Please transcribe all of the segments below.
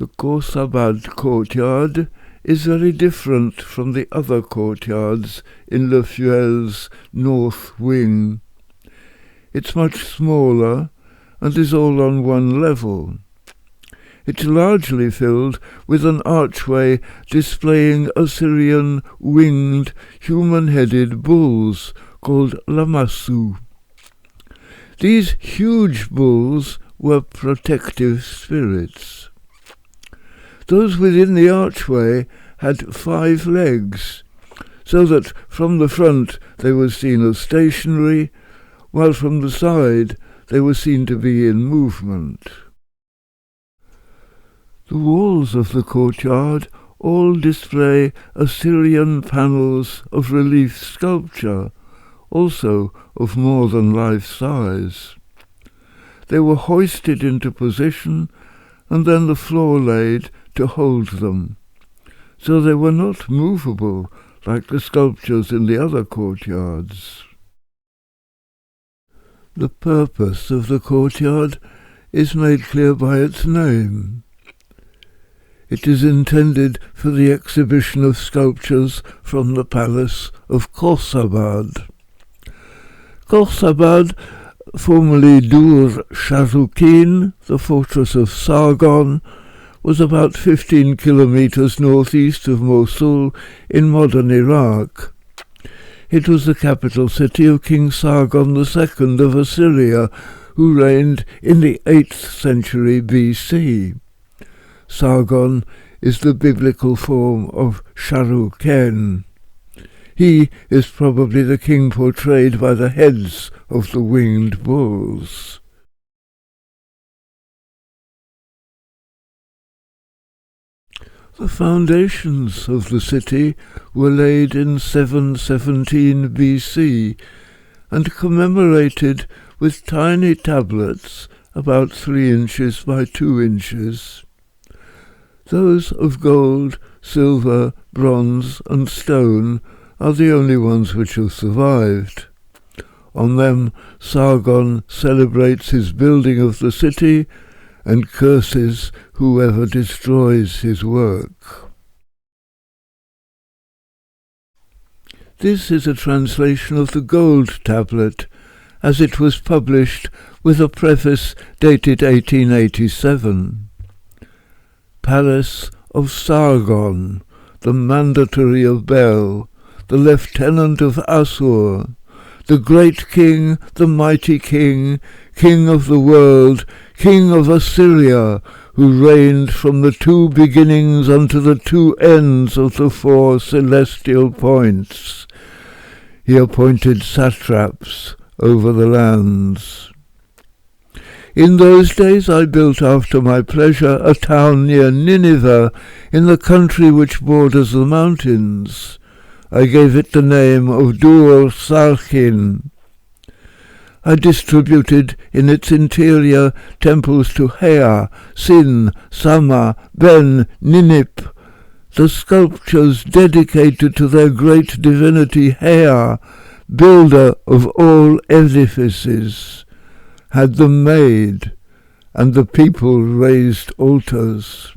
The Khorsabad courtyard is very different from the other courtyards in Lefuel's north wing. It's much smaller and is all on one level. It's largely filled with an archway displaying Assyrian winged human-headed bulls called lamassu. These huge bulls were protective spirits. Those within the archway had 5 legs, so that from the front they were seen as stationary, while from the side they were seen to be in movement. The walls of the courtyard all display Assyrian panels of relief sculpture, also of more than life size. They were hoisted into position and then the floor laid to hold them, so they were not movable like the sculptures in the other courtyards. The purpose of the courtyard is made clear by its name. It is intended for the exhibition of sculptures from the palace of Khorsabad. Khorsabad, formerly Dur Sharukin, the fortress of Sargon, was about 15 kilometers northeast of Mosul in modern Iraq. It was the capital city of King Sargon II of Assyria, who reigned in the 8th century BC. Sargon is the biblical form of Sharuken. He is probably the king portrayed by the heads of the winged bulls. The foundations of the city were laid in 717 BC and commemorated with tiny tablets about 3 inches by 2 inches. Those of gold, silver, bronze and stone are the only ones which have survived. On them Sargon celebrates his building of the city and curses whoever destroys his work. This is a translation of the gold tablet, as it was published with a preface dated 1887. Palace of Sargon, the mandatory of Bel, the lieutenant of Assur, the great king, the mighty king, king of the world, king of Assyria, who reigned from the 2 beginnings unto the 2 ends of the 4 celestial points. He appointed satraps over the lands. In those days I built after my pleasure a town near Nineveh, in the country which borders the mountains. I gave it the name of Dur Sarkin. I distributed in its interior temples to Hea, Sin, Sama, Ben, Ninip, the sculptures dedicated to their great divinity Hea, builder of all edifices, had them made, and the people raised altars.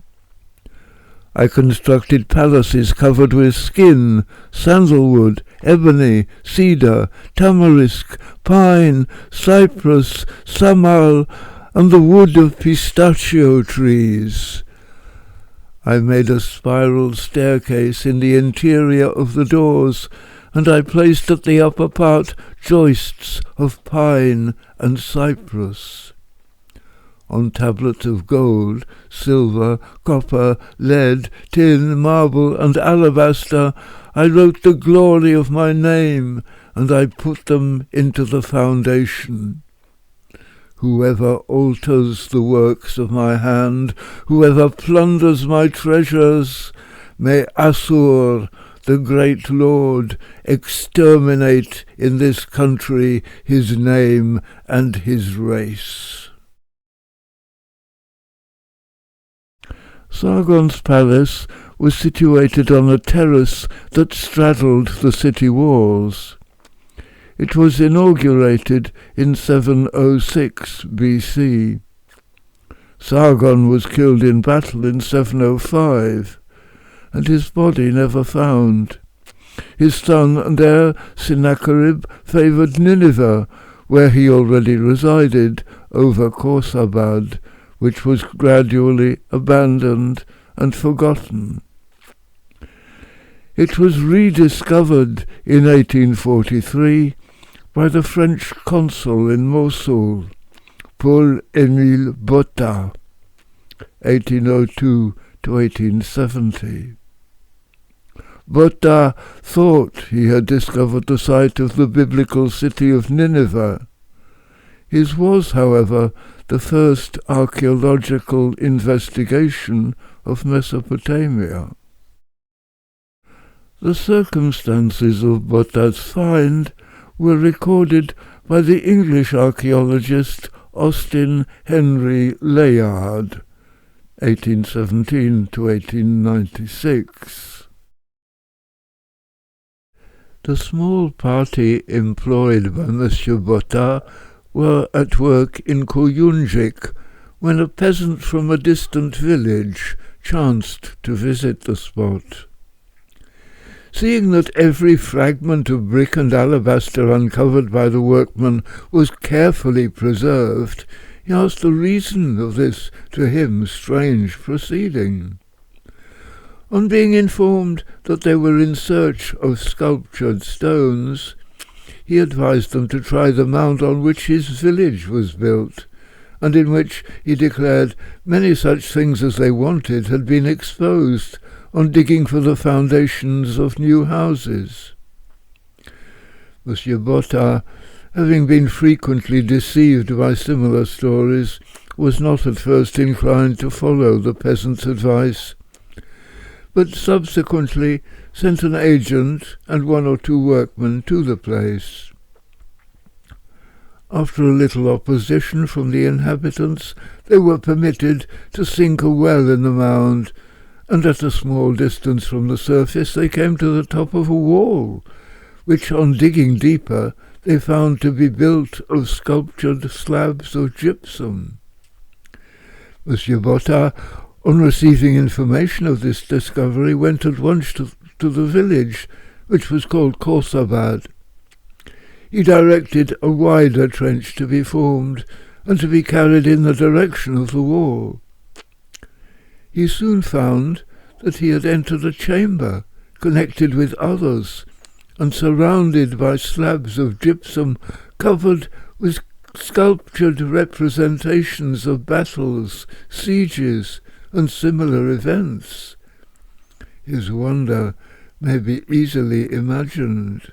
I constructed palaces covered with skin, sandalwood, ebony, cedar, tamarisk, pine, cypress, samal, and the wood of pistachio trees. I made a spiral staircase in the interior of the doors, and I placed at the upper part joists of pine and cypress. On tablets of gold, silver, copper, lead, tin, marble, and alabaster, I wrote the glory of my name, and I put them into the foundation. Whoever alters the works of my hand, whoever plunders my treasures, may Assur, the great Lord, exterminate in this country his name and his race. Sargon's palace was situated on a terrace that straddled the city walls. It was inaugurated in 706 BC. Sargon was killed in battle in 705, and his body never found. His son and heir Sennacherib favoured Nineveh, where he already resided, over Khorsabad, which was gradually abandoned and forgotten. It was rediscovered in 1843 by the French consul in Mosul, Paul-Émile Botta, 1802 to 1870. Botta thought he had discovered the site of the biblical city of Nineveh. His was, however, the first archaeological investigation of Mesopotamia. The circumstances of Botta's find were recorded by the English archaeologist Austin Henry Layard, 1817 to 1896. The small party employed by Monsieur Botta were at work in Koyunjik when a peasant from a distant village chanced to visit the spot. Seeing that every fragment of brick and alabaster uncovered by the workman was carefully preserved, he asked the reason of this, to him, strange proceeding. On being informed that they were in search of sculptured stones, he advised them to try the mound on which his village was built, and in which, he declared, many such things as they wanted had been exposed on digging for the foundations of new houses. Monsieur Botta, having been frequently deceived by similar stories, was not at first inclined to follow the peasant's advice, but subsequently sent an agent and 1 or 2 workmen to the place. After a little opposition from the inhabitants, they were permitted to sink a well in the mound, and at a small distance from the surface they came to the top of a wall, which on digging deeper they found to be built of sculptured slabs of gypsum. Monsieur Botta, on receiving information of this discovery, went at once to the village, which was called Khorsabad. He directed a wider trench to be formed, and to be carried in the direction of the wall. He soon found that he had entered a chamber, connected with others, and surrounded by slabs of gypsum covered with sculptured representations of battles, sieges, and similar events. His wonder may be easily imagined.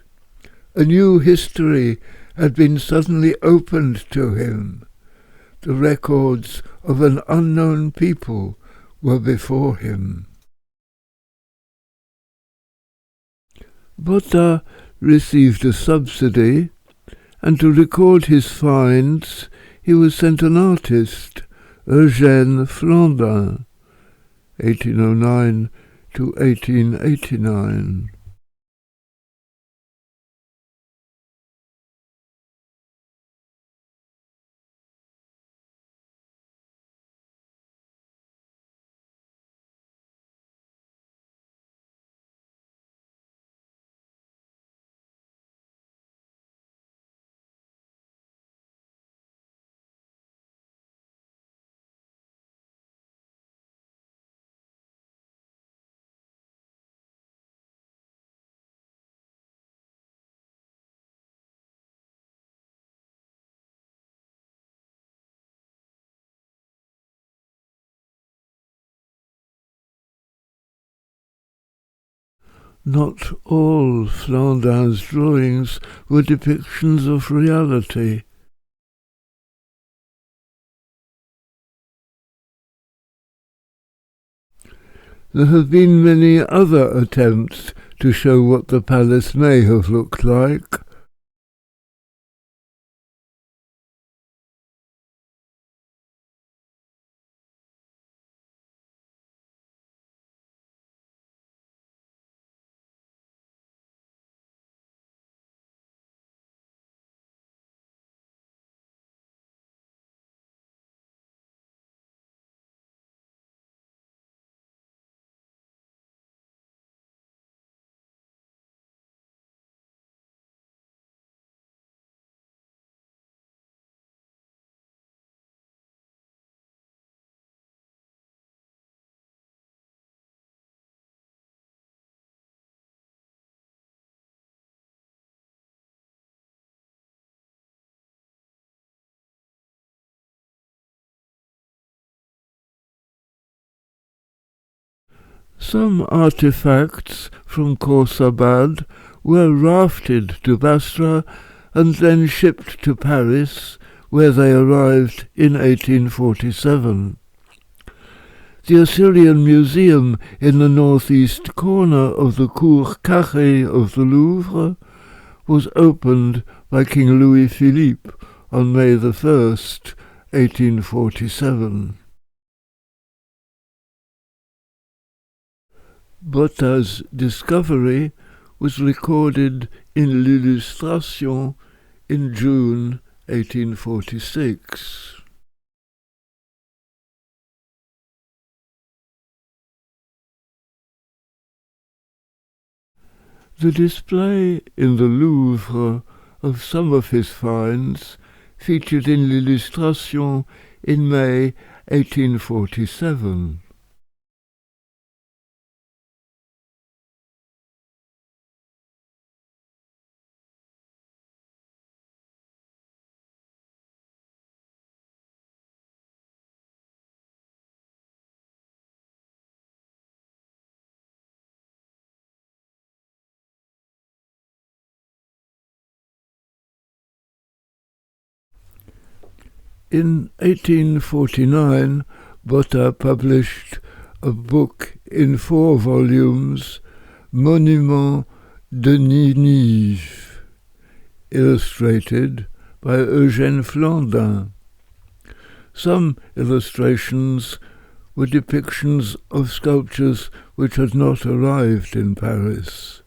A new history had been suddenly opened to him. The records of an unknown people were before him. Botta received a subsidy, and to record his finds he was sent an artist, Eugène Flandin, 1809 to 1889. Not all Flandin's drawings were depictions of reality. There have been many other attempts to show what the palace may have looked like. Some artifacts from Khorsabad were rafted to Basra and then shipped to Paris, where they arrived in 1847. The Assyrian Museum in the northeast corner of the Cour Carrée of the Louvre was opened by King Louis-Philippe on May 1st, 1847. Botta's discovery was recorded in l'Illustration in June 1846. The display in the Louvre of some of his finds featured in l'Illustration in May 1847. In 1849, Botta published a book in 4 volumes, Monument de Ninive, illustrated by Eugène Flandin. Some illustrations were depictions of sculptures which had not arrived in Paris.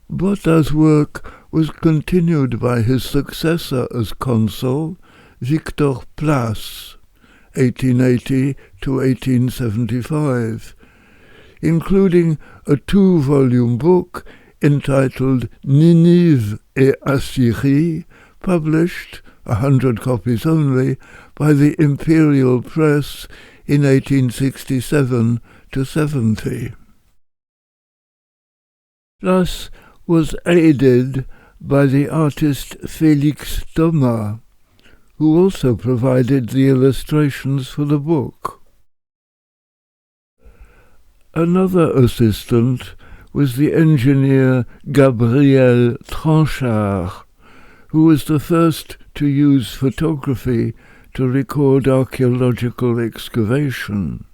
Botta's work was continued by his successor as consul, Victor Place, 1880 to 1875, including a 2-volume book entitled Ninive et Assyrie, published, 100 copies only, by the Imperial Press in 1867 to 70. Place was aided by the artist Félix Thomas, who also provided the illustrations for the book. Another assistant was the engineer Gabriel Tranchard, who was the first to use photography to record archaeological excavation.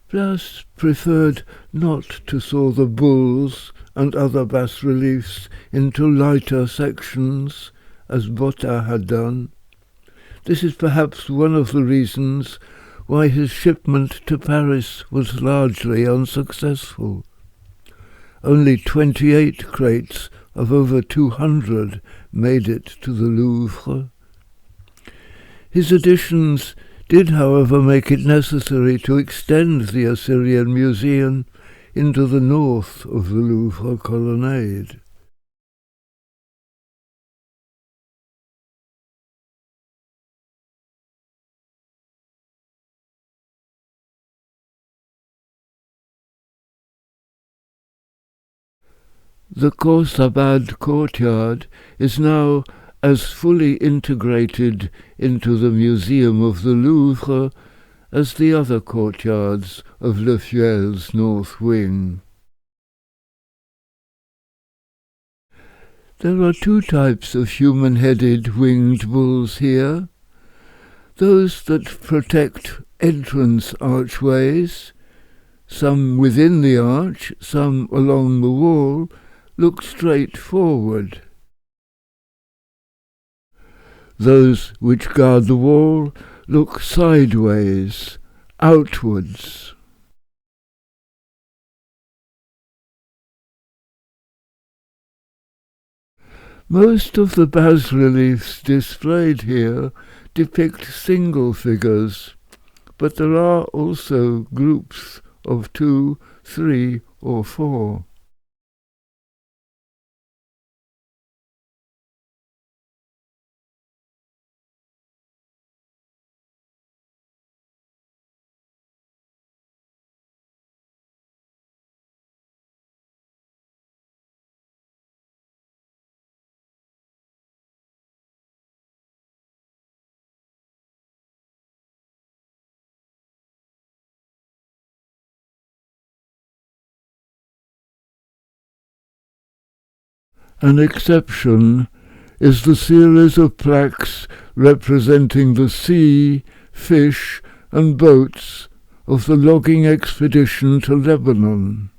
Place preferred not to saw the bulls and other bas-reliefs into lighter sections, as Botta had done. This is perhaps one of the reasons why his shipment to Paris was largely unsuccessful. Only 28 crates of over 200 made it to the Louvre. His additions did, however, make it necessary to extend the Assyrian Museum into the north of the Louvre colonnade. The Khorsabad Courtyard is now as fully integrated into the Museum of the Louvre as the other courtyards of Lefuel's north wing. There are two types of human-headed winged bulls here. Those that protect entrance archways, some within the arch, some along the wall, look straight forward. Those which guard the wall look sideways, outwards. Most of the bas-reliefs displayed here depict single figures, but there are also groups of 2, 3, or 4. An exception is the series of plaques representing the sea, fish, and boats of the logging expedition to Lebanon.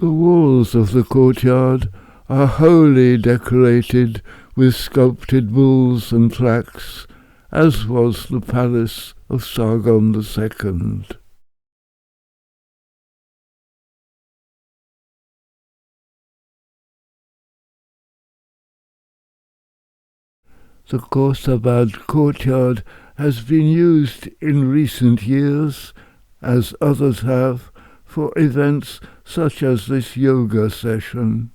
The walls of the courtyard are wholly decorated with sculpted bulls and plaques, as was the palace of Sargon II. The Khorsabad courtyard has been used in recent years, as others have, for events such as this yoga session.